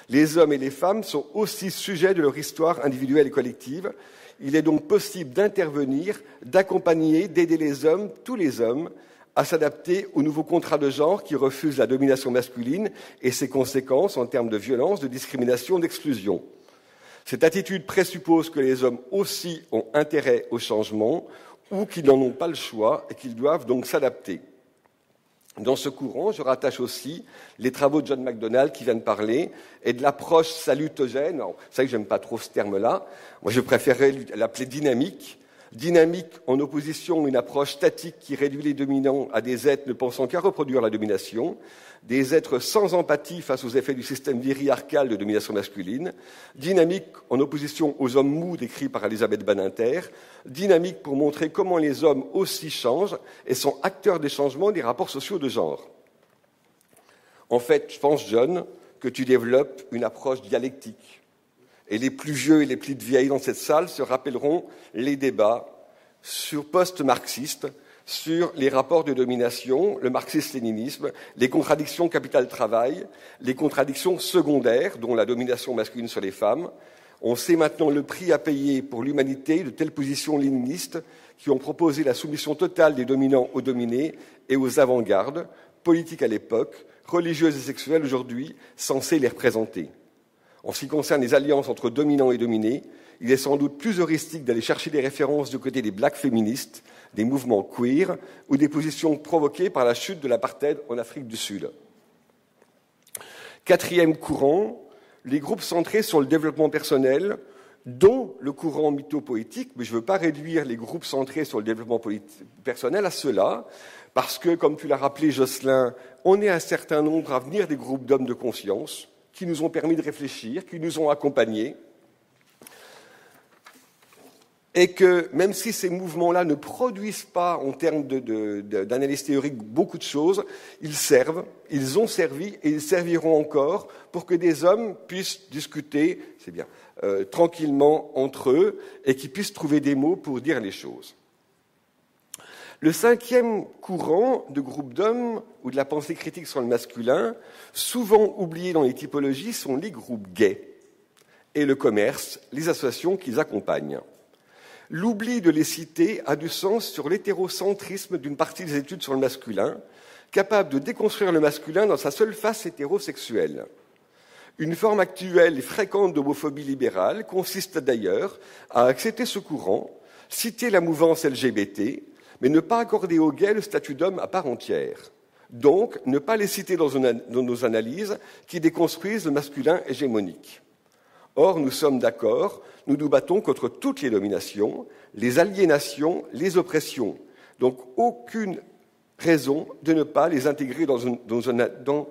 Les hommes et les femmes sont aussi sujets de leur histoire individuelle et collective. Il est donc possible d'intervenir, d'accompagner, d'aider les hommes, tous les hommes, à s'adapter au nouveau contrat de genre qui refuse la domination masculine et ses conséquences en termes de violence, de discrimination, d'exclusion. Cette attitude présuppose que les hommes aussi ont intérêt au changement ou qu'ils n'en ont pas le choix et qu'ils doivent donc s'adapter. Dans ce courant, je rattache aussi les travaux de John MacDonald qui vient de parler et de l'approche salutogène. Alors, c'est vrai que j'aime pas trop ce terme-là. Moi, je préférerais l'appeler dynamique. Dynamique en opposition à une approche statique qui réduit les dominants à des êtres ne pensant qu'à reproduire la domination, des êtres sans empathie face aux effets du système viriarcal de domination masculine, dynamique en opposition aux hommes mous décrits par Elisabeth Badinter, dynamique pour montrer comment les hommes aussi changent et sont acteurs des changements des rapports sociaux de genre. En fait, je pense, John, que tu développes une approche dialectique. Et les plus vieux et les plus vieilles dans cette salle se rappelleront les débats post-marxistes sur les rapports de domination, le marxisme-léninisme, les contradictions capital-travail, les contradictions secondaires, dont la domination masculine sur les femmes. On sait maintenant le prix à payer pour l'humanité de telles positions léninistes qui ont proposé la soumission totale des dominants aux dominés et aux avant-gardes, politiques à l'époque, religieuses et sexuelles aujourd'hui, censées les représenter. En ce qui concerne les alliances entre dominants et dominés, il est sans doute plus heuristique d'aller chercher des références du côté des blacks féministes, des mouvements queer ou des positions provoquées par la chute de l'apartheid en Afrique du Sud. Quatrième courant, les groupes centrés sur le développement personnel, dont le courant mythopoétique, mais je ne veux pas réduire les groupes centrés sur le développement personnel à cela, parce que, comme tu l'as rappelé, Jocelyn, on est un certain nombre à venir des groupes d'hommes de conscience, qui nous ont permis de réfléchir, qui nous ont accompagnés, et que même si ces mouvements-là ne produisent pas, en termes d'analyse théorique, beaucoup de choses, ils servent, ils ont servi et ils serviront encore pour que des hommes puissent discuter, c'est bien, tranquillement entre eux, et qu'ils puissent trouver des mots pour dire les choses. Le cinquième courant de groupe d'hommes ou de la pensée critique sur le masculin, souvent oublié dans les typologies, sont les groupes gays et le commerce, les associations qu'ils accompagnent. L'oubli de les citer a du sens sur l'hétérocentrisme d'une partie des études sur le masculin, capable de déconstruire le masculin dans sa seule face hétérosexuelle. Une forme actuelle et fréquente d'homophobie libérale consiste d'ailleurs à accepter ce courant, citer la mouvance LGBT, mais ne pas accorder aux gays le statut d'homme à part entière. Donc, ne pas les citer dans nos analyses qui déconstruisent le masculin hégémonique. Or, nous sommes d'accord, nous nous battons contre toutes les dominations, les aliénations, les oppressions. Donc, aucune raison de ne pas les intégrer dans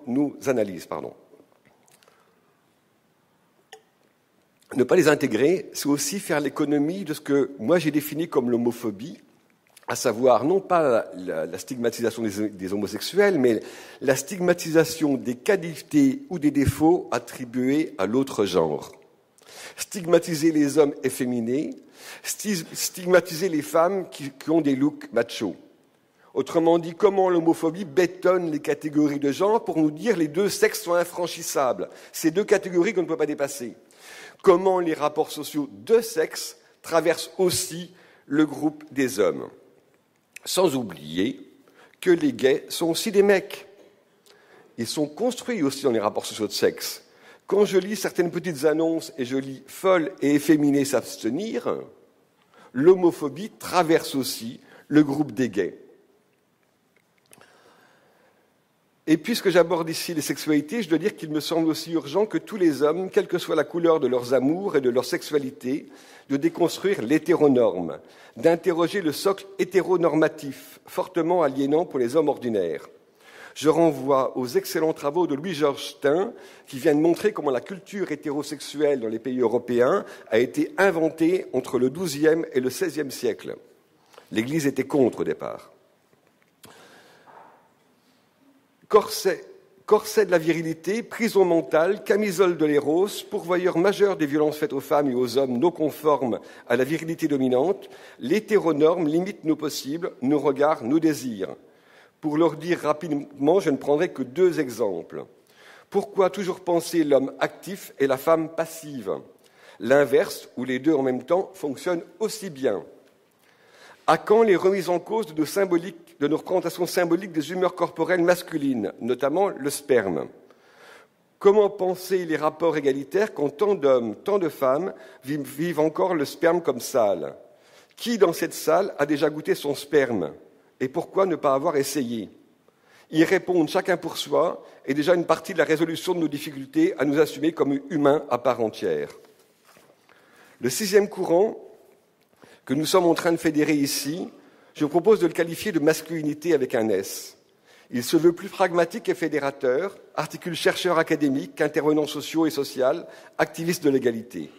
nos analyses. Ne pas les intégrer, c'est aussi faire l'économie de ce que moi j'ai défini comme l'homophobie, à savoir non pas la stigmatisation des homosexuels, mais la stigmatisation des qualités ou des défauts attribués à l'autre genre. Stigmatiser les hommes efféminés, stigmatiser les femmes qui ont des looks machos. Autrement dit, comment l'homophobie bétonne les catégories de genre pour nous dire les deux sexes sont infranchissables. Ces deux catégories qu'on ne peut pas dépasser. Comment les rapports sociaux de sexe traversent aussi le groupe des hommes. Sans oublier que les gays sont aussi des mecs. Ils sont construits aussi dans les rapports sociaux de sexe. Quand je lis certaines petites annonces et je lis « folle et efféminée s'abstenir », l'homophobie traverse aussi le groupe des gays. Et puisque j'aborde ici les sexualités, je dois dire qu'il me semble aussi urgent que tous les hommes, quelle que soit la couleur de leurs amours et de leur sexualité, de déconstruire l'hétéronorme, d'interroger le socle hétéronormatif, fortement aliénant pour les hommes ordinaires. Je renvoie aux excellents travaux de Louis-Georges Stein, qui viennent montrer comment la culture hétérosexuelle dans les pays européens a été inventée entre le XIIe et le XVIe siècle. L'Église était contre au départ. Corset de la virilité, prison mentale, camisole de l'éros, pourvoyeur majeur des violences faites aux femmes et aux hommes non conformes à la virilité dominante, l'hétéronorme limite nos possibles, nos regards, nos désirs. Pour leur dire rapidement, je ne prendrai que 2 exemples. Pourquoi toujours penser l'homme actif et la femme passive? L'inverse, ou les deux en même temps, fonctionne aussi bien. À quand les remises en cause de nos représentations symboliques des humeurs corporelles masculines, notamment le sperme? Comment penser les rapports égalitaires quand tant d'hommes, tant de femmes vivent encore le sperme comme sale? Qui dans cette salle a déjà goûté son sperme? Et pourquoi ne pas avoir essayé? Y répondre chacun pour soi est déjà une partie de la résolution de nos difficultés à nous assumer comme humains à part entière. Le 6e courant que nous sommes en train de fédérer ici, je vous propose de le qualifier de masculinité avec un S. Il se veut plus pragmatique et fédérateur, articule chercheurs académiques, intervenants sociaux et sociaux, activistes de l'égalité.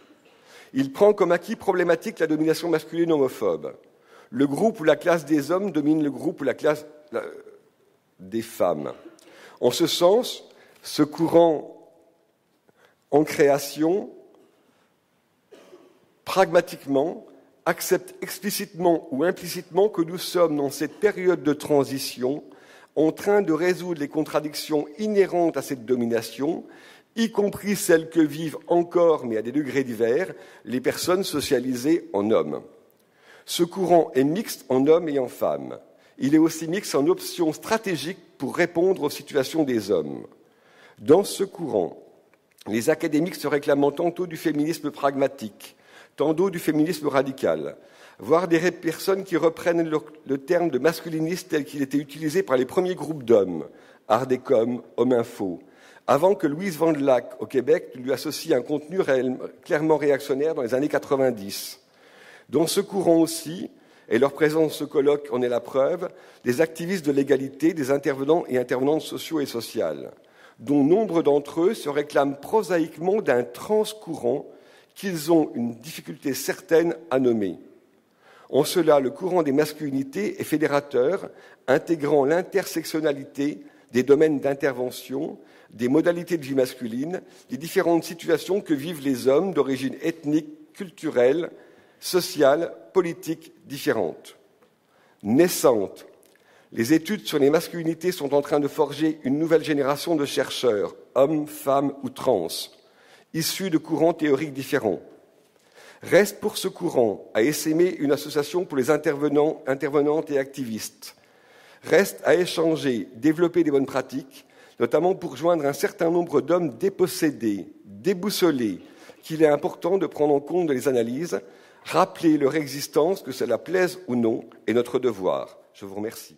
Il prend comme acquis problématique la domination masculine homophobe. Le groupe ou la classe des hommes domine le groupe ou la classe des femmes. En ce sens, ce courant en création, pragmatiquement, accepte explicitement ou implicitement que nous sommes dans cette période de transition en train de résoudre les contradictions inhérentes à cette domination, y compris celles que vivent encore, mais à des degrés divers, les personnes socialisées en hommes. Ce courant est mixte en hommes et en femmes. Il est aussi mixte en options stratégiques pour répondre aux situations des hommes. Dans ce courant, les académiques se réclament tantôt du féminisme pragmatique, tantôt du féminisme radical, voire des personnes qui reprennent le terme de masculiniste tel qu'il était utilisé par les premiers groupes d'hommes, Ardécom, Homme Info, avant que Louise Vandelack, au Québec, lui associe un contenu clairement réactionnaire dans les années 90. Dans ce courant aussi, et leur présence ce colloque en est la preuve, des activistes de l'égalité, des intervenants et intervenantes sociaux et sociales, dont nombre d'entre eux se réclament prosaïquement d'un transcourant qu'ils ont une difficulté certaine à nommer. En cela, le courant des masculinités est fédérateur, intégrant l'intersectionnalité des domaines d'intervention, des modalités de vie masculine, des différentes situations que vivent les hommes d'origine ethnique, culturelle, sociale, politique différentes. Naissantes, les études sur les masculinités sont en train de forger une nouvelle génération de chercheurs, hommes, femmes ou trans, issus de courants théoriques différents. Reste pour ce courant à essaimer une association pour les intervenants, intervenantes et activistes. Reste à échanger, développer des bonnes pratiques, notamment pour joindre un certain nombre d'hommes dépossédés, déboussolés, qu'il est important de prendre en compte dans les analyses, rappeler leur existence, que cela plaise ou non, est notre devoir. Je vous remercie.